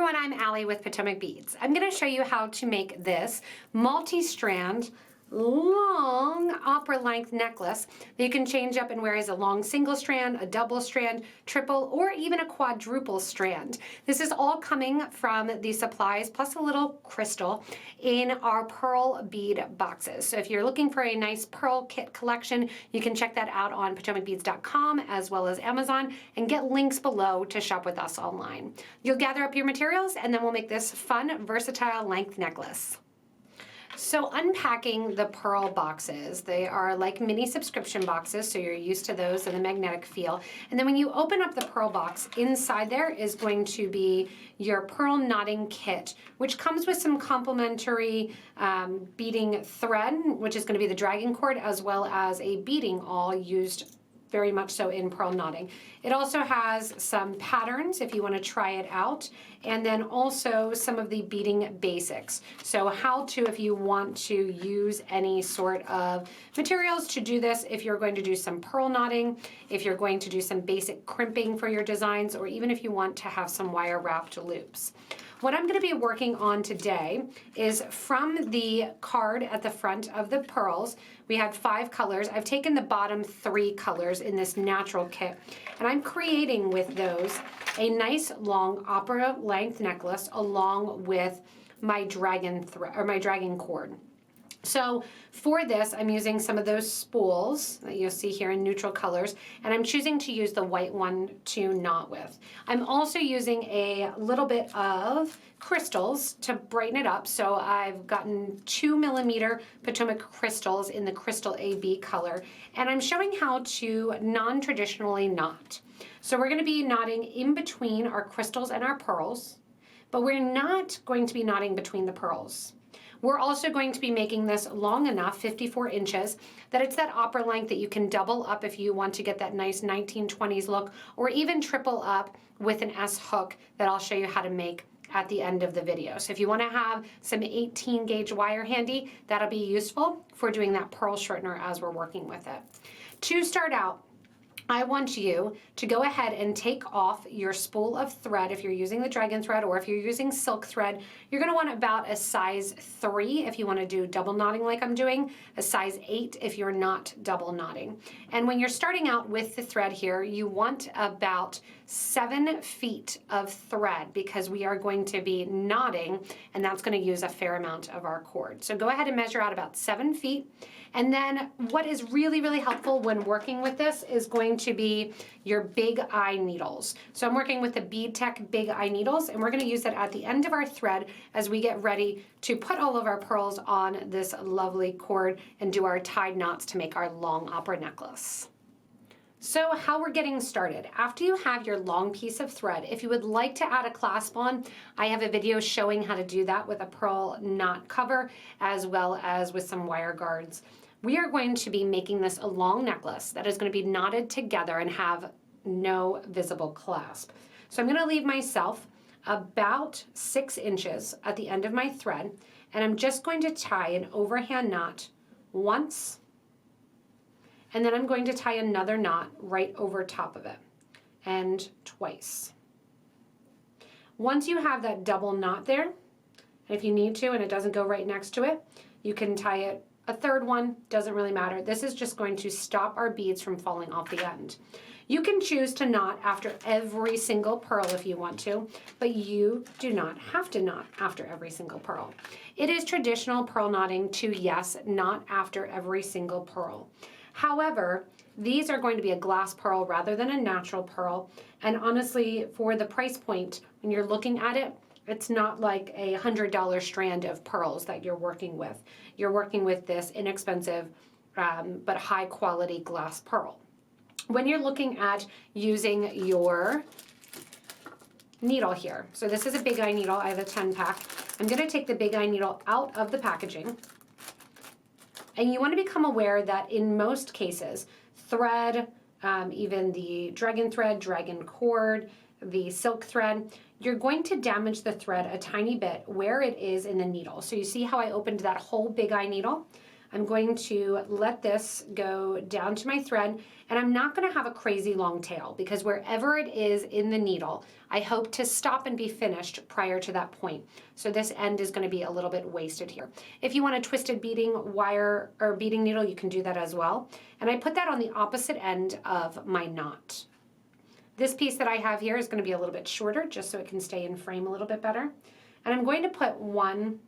everyone, I'm Allie with Potomac Beads. I'm going to show you how to make this multi-strand long opera length necklace that you can change up and wear as a long single strand, a double strand, triple, or even a quadruple strand. This is all coming from the supplies plus a little crystal in our pearl bead boxes. So if you're looking for a nice pearl kit collection, you can check that out on PotomacBeads.com as well as Amazon and get links below to shop with us online. You'll gather up your materials and then we'll make this fun, versatile length necklace. So unpacking the pearl boxes, they are like mini subscription boxes, so you're used to those and the magnetic feel. And then when you open up the pearl box, inside there is going to be your pearl knotting kit, which comes with some complimentary beading thread, which is going to be the dragon cord, as well as a beading awl used very much so in pearl knotting. It also has some patterns if you want to try it out, and then also some of the beading basics. So how to, if you want to use any sort of materials to do this, if you're going to do some pearl knotting, if you're going to do some basic crimping for your designs, or even if you want to have some wire wrapped loops. What I'm going to be working on today is from the card at the front of the pearls. We had 5 colors. I've taken the bottom 3 colors in this natural kit, and I'm creating with those a nice long opera length necklace along with my dragon thread or my dragon cord. So for this, I'm using some of those spools that you'll see here in neutral colors, and I'm choosing to use the white one to knot with. I'm also using a little bit of crystals to brighten it up. So I've gotten 2mm Potomac crystals in the Crystal AB color, and I'm showing how to non-traditionally knot. So we're going to be knotting in between our crystals and our pearls, but we're not going to be knotting between the pearls. We're also going to be making this long enough, 54 inches, that it's that opera length that you can double up if you want to get that nice 1920s look, or even triple up with an S hook that I'll show you how to make at the end of the video. So if you want to have some 18 gauge wire handy, that'll be useful for doing that pearl shortener as we're working with it. To start out, I want you to go ahead and take off your spool of thread if you're using the dragon thread, or if you're using silk thread. You're going to want about a size 3 if you want to do double knotting like I'm doing, a size 8 if you're not double knotting. And when you're starting out with the thread here, you want about 7 feet of thread because we are going to be knotting, and that's going to use a fair amount of our cord. So go ahead and measure out about 7 feet. And then what is really, really helpful when working with this is going to be your big eye needles. So I'm working with the Bead Tech big eye needles, and we're going to use that at the end of our thread as we get ready to put all of our pearls on this lovely cord and do our tied knots to make our long opera necklace. So how we're getting started. After you have your long piece of thread, if you would like to add a clasp on, I have a video showing how to do that with a pearl knot cover as well as with some wire guards. We are going to be making this a long necklace that is going to be knotted together and have no visible clasp. So I'm going to leave myself about 6 inches at the end of my thread, and I'm just going to tie an overhand knot once, and then I'm going to tie another knot right over top of it, and twice. Once you have that double knot there, and if you need to and it doesn't go right next to it, you can tie it a third one, doesn't really matter. This is just going to stop our beads from falling off the end. You can choose to knot after every single pearl if you want to, but you do not have to knot after every single pearl. It is traditional pearl knotting to, yes, knot after every single pearl. However, these are going to be a glass pearl rather than a natural pearl, and honestly, for the price point, when you're looking at it, it's not like a $100 strand of pearls that you're working with. You're working with this inexpensive but high quality glass pearl. When you're looking at using your needle here, so this is a big eye needle, I have a 10 pack. I'm going to take the big eye needle out of the packaging. And you want to become aware that in most cases, thread, even the dragon thread, dragon cord, the silk thread, you're going to damage the thread a tiny bit where it is in the needle. So you see how I opened that whole big eye needle? I'm going to let this go down to my thread, and I'm not going to have a crazy long tail because wherever it is in the needle, I hope to stop and be finished prior to that point. So this end is going to be a little bit wasted here. If you want a twisted beading wire or beading needle, you can do that as well. And I put that on the opposite end of my knot. This piece that I have here is going to be a little bit shorter just so it can stay in frame a little bit better. And I'm going to put 1,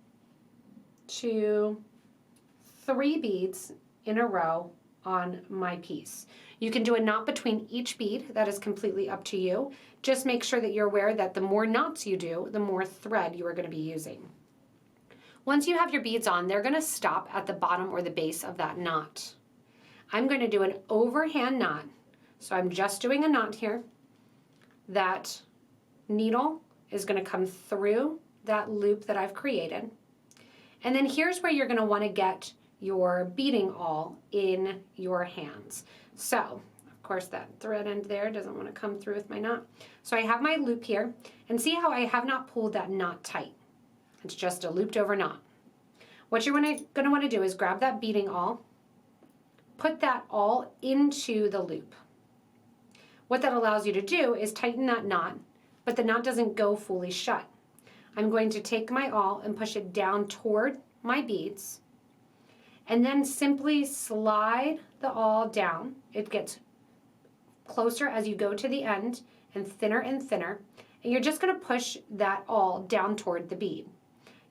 2, 3 beads in a row on my piece. You can do a knot between each bead. That is completely up to you. Just make sure that you're aware that the more knots you do, the more thread you are going to be using. Once you have your beads on, they're going to stop at the bottom or the base of that knot. I'm going to do an overhand knot. So I'm just doing a knot here. That needle is going to come through that loop that I've created. And then here's where you're going to want to get your beading awl in your hands. So, of course, that thread end there doesn't want to come through with my knot. So I have my loop here, and see how I have not pulled that knot tight. It's just a looped over knot. What you're going to want to do is grab that beading awl, put that awl into the loop. What that allows you to do is tighten that knot, but the knot doesn't go fully shut. I'm going to take my awl and push it down toward my beads, and then simply slide the awl down. It gets closer as you go to the end and thinner, and you're just going to push that awl down toward the bead.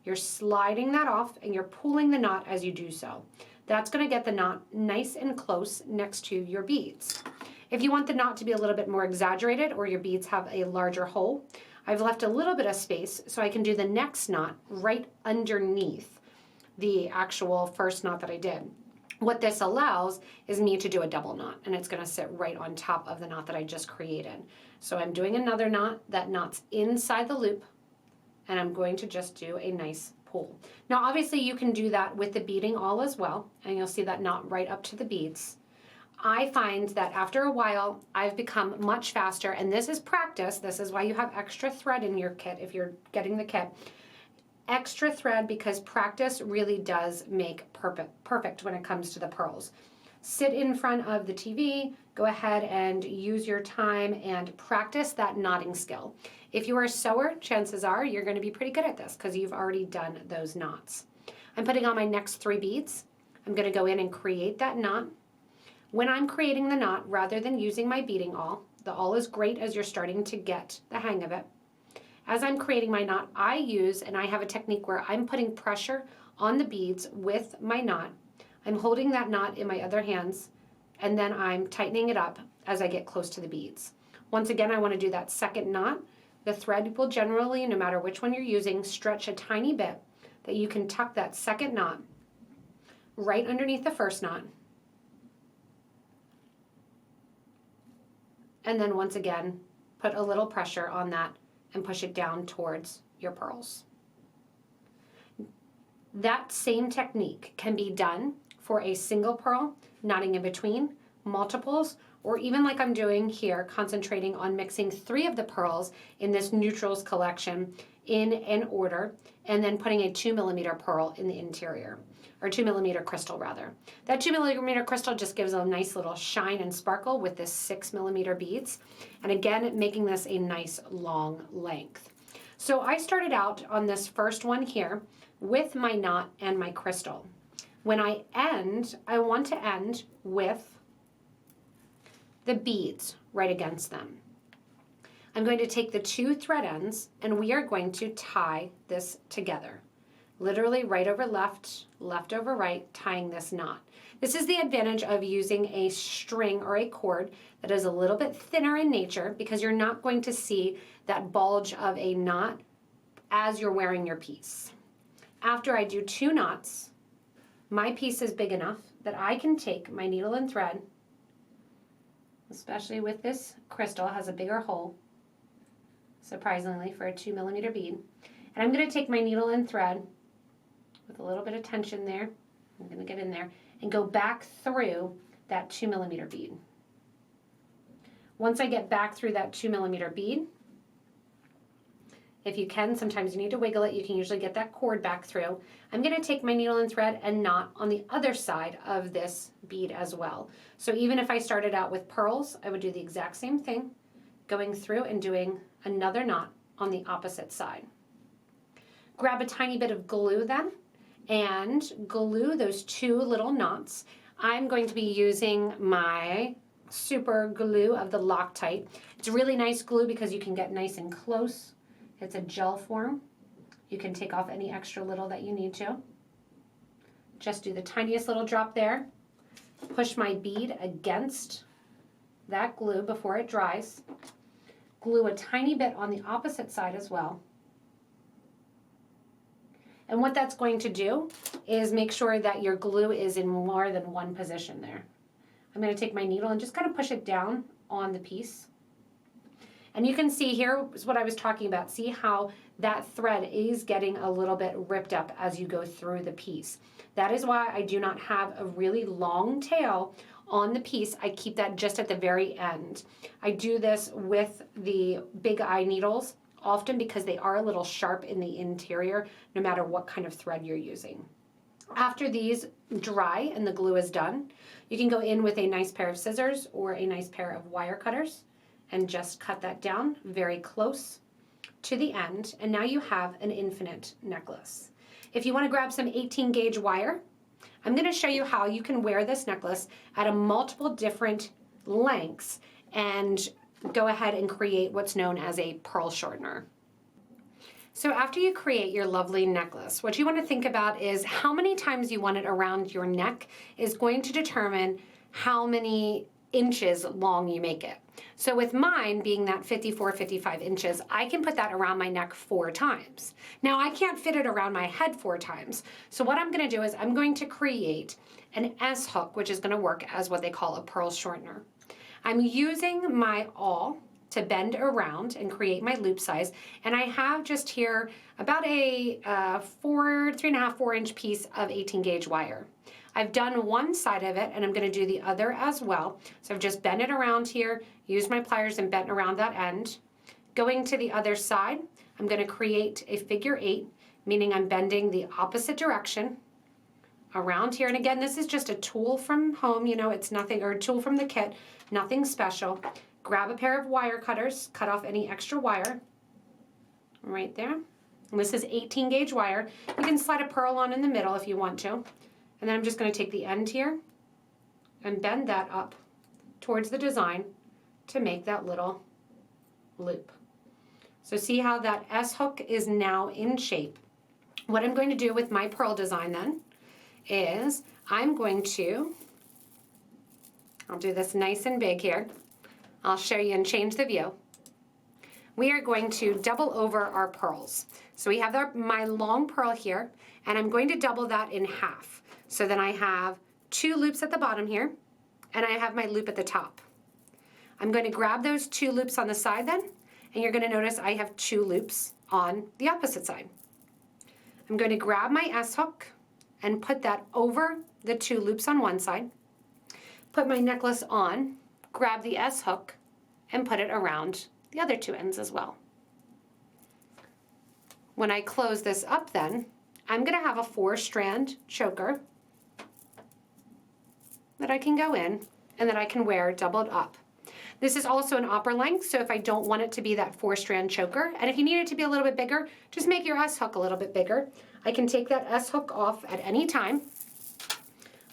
You're sliding that off and you're pulling the knot as you do so. That's going to get the knot nice and close next to your beads. If you want the knot to be a little bit more exaggerated or your beads have a larger hole, I've left a little bit of space so I can do the next knot right underneath the actual first knot that I did. What this allows is me to do a double knot, and it's going to sit right on top of the knot that I just created. So I'm doing another knot. That knot's inside the loop, and I'm going to just do a nice pull. Now obviously you can do that with the beading awl as well, and you'll see that knot right up to the beads. I find that after a while, I've become much faster, and this is practice. This is why you have extra thread in your kit if you're getting the kit. Extra thread, because practice really does make perfect when it comes to the pearls. Sit in front of the TV, go ahead and use your time and practice that knotting skill. If you are a sewer, chances are you're going to be pretty good at this because you've already done those knots. I'm putting on my next 3 beads. I'm going to go in and create that knot. When I'm creating the knot, rather than using my beading awl, the awl is great as you're starting to get the hang of it. As I'm creating my knot, I have a technique where I'm putting pressure on the beads with my knot. I'm holding that knot in my other hands, and then I'm tightening it up as I get close to the beads. Once again, I want to do that second knot. The thread will generally, no matter which one you're using, stretch a tiny bit that you can tuck that second knot right underneath the first knot. And then once again, put a little pressure on that and push it down towards your pearls. That same technique can be done for a single pearl, knotting in between, multiples, or even like I'm doing here, concentrating on mixing 3 of the pearls in this neutrals collection in an order, and then putting a 2mm pearl in the interior, or 2mm crystal rather. That 2mm crystal just gives a nice little shine and sparkle with this 6mm beads, and again, making this a nice long length. So I started out on this first one here with my knot and my crystal. When I end, I want to end with the beads right against them. I'm going to take the 2 thread ends and we are going to tie this together. Literally right over left, left over right, tying this knot. This is the advantage of using a string or a cord that is a little bit thinner in nature because you're not going to see that bulge of a knot as you're wearing your piece. After I do 2 knots, my piece is big enough that I can take my needle and thread, especially with this crystal, it has a bigger hole, surprisingly, for a 2mm bead. And I'm going to take my needle and thread with a little bit of tension there, I'm going to get in there, and go back through that 2mm bead. Once I get back through that 2mm bead, If you can, sometimes you need to wiggle it. You can usually get that cord back through. I'm going to take my needle and thread and knot on the other side of this bead as well. So even if I started out with pearls, I would do the exact same thing, going through and doing another knot on the opposite side. Grab a tiny bit of glue then and glue those two little knots. I'm going to be using my super glue of the Loctite. It's really nice glue because you can get nice and close. It's a gel form. You can take off any extra little that you need to. Just do the tiniest little drop there. Push my bead against that glue before it dries. Glue a tiny bit on the opposite side as well. And what that's going to do is make sure that your glue is in more than one position there. I'm going to take my needle and just kind of push it down on the piece. And you can see here is what I was talking about. See how that thread is getting a little bit ripped up as you go through the piece. That is why I do not have a really long tail on the piece. I keep that just at the very end. I do this with the big eye needles often because they are a little sharp in the interior no matter what kind of thread you're using. After these dry and the glue is done, you can go in with a nice pair of scissors or a nice pair of wire cutters and just cut that down very close to the end, and now you have an infinite necklace. If you want to grab some 18 gauge wire, I'm going to show you how you can wear this necklace at a multiple different lengths and go ahead and create what's known as a pearl shortener. So after you create your lovely necklace, what you want to think about is how many times you want it around your neck is going to determine how many inches long you make it. So with mine being that 54, 55 inches, I can put that around my neck 4 times. Now I can't fit it around my head 4 times. So what I'm going to do is I'm going to create an S hook, which is going to work as what they call a pearl shortener. I'm using my awl to bend around and create my loop size, and I have just here about a 3.5, 4 inch piece of 18 gauge wire. I've done one side of it and I'm going to do the other as well. So I've just bent it around here, used my pliers and bent around that end. Going to the other side, I'm going to create a figure 8, meaning I'm bending the opposite direction around here. And again, this is just a tool from home, you know, it's nothing, or a tool from the kit, nothing special. Grab a pair of wire cutters, cut off any extra wire right there. And this is 18 gauge wire. You can slide a pearl on in the middle if you want to. And then I'm just going to take the end here and bend that up towards the design to make that little loop. So see how that S hook is now in shape. What I'm going to do with my pearl design then is I'm going to, I'll do this nice and big here. I'll show you and change the view. We are going to double over our pearls. So we have my long pearl here, and I'm going to double that in half. So then I have 2 loops at the bottom here, and I have my loop at the top. I'm going to grab those 2 loops on the side then, and you're going to notice I have 2 loops on the opposite side. I'm going to grab my S hook and put that over the 2 loops on one side, put my necklace on, grab the S hook, and put it around the other 2 ends as well. When I close this up then, I'm going to have a 4-strand choker that I can go in and that I can wear doubled up. This is also an opera length, so if I don't want it to be that 4-strand choker, and if you need it to be a little bit bigger, just make your S hook a little bit bigger. I can take that S hook off at any time.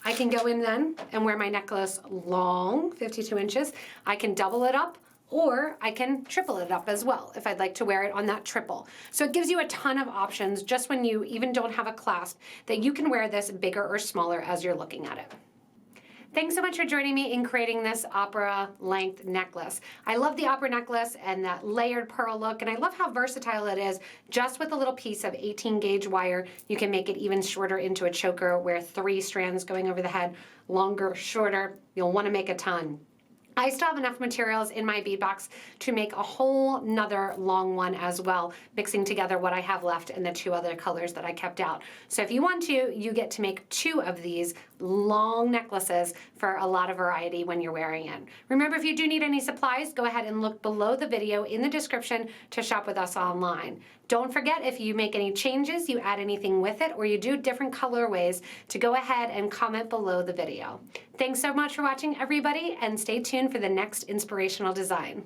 I can go in then and wear my necklace long, 52 inches. I can double it up, or I can triple it up as well if I'd like to wear it on that triple. So it gives you a ton of options just when you even don't have a clasp that you can wear this bigger or smaller as you're looking at it. Thanks so much for joining me in creating this opera length necklace. I love the opera necklace and that layered pearl look, and I love how versatile it is. Just with a little piece of 18 gauge wire, you can make it even shorter into a choker where 3 strands going over the head, longer, shorter. You'll want to make a ton. I still have enough materials in my bead box to make a whole nother long one as well, mixing together what I have left and the 2 other colors that I kept out. So if you want to, you get to make 2 of these long necklaces for a lot of variety when you're wearing it. Remember, if you do need any supplies, go ahead and look below the video in the description to shop with us online. Don't forget, if you make any changes, you add anything with it, or you do different colorways, to go ahead and comment below the video. Thanks so much for watching, everybody, and stay tuned for the next inspirational design.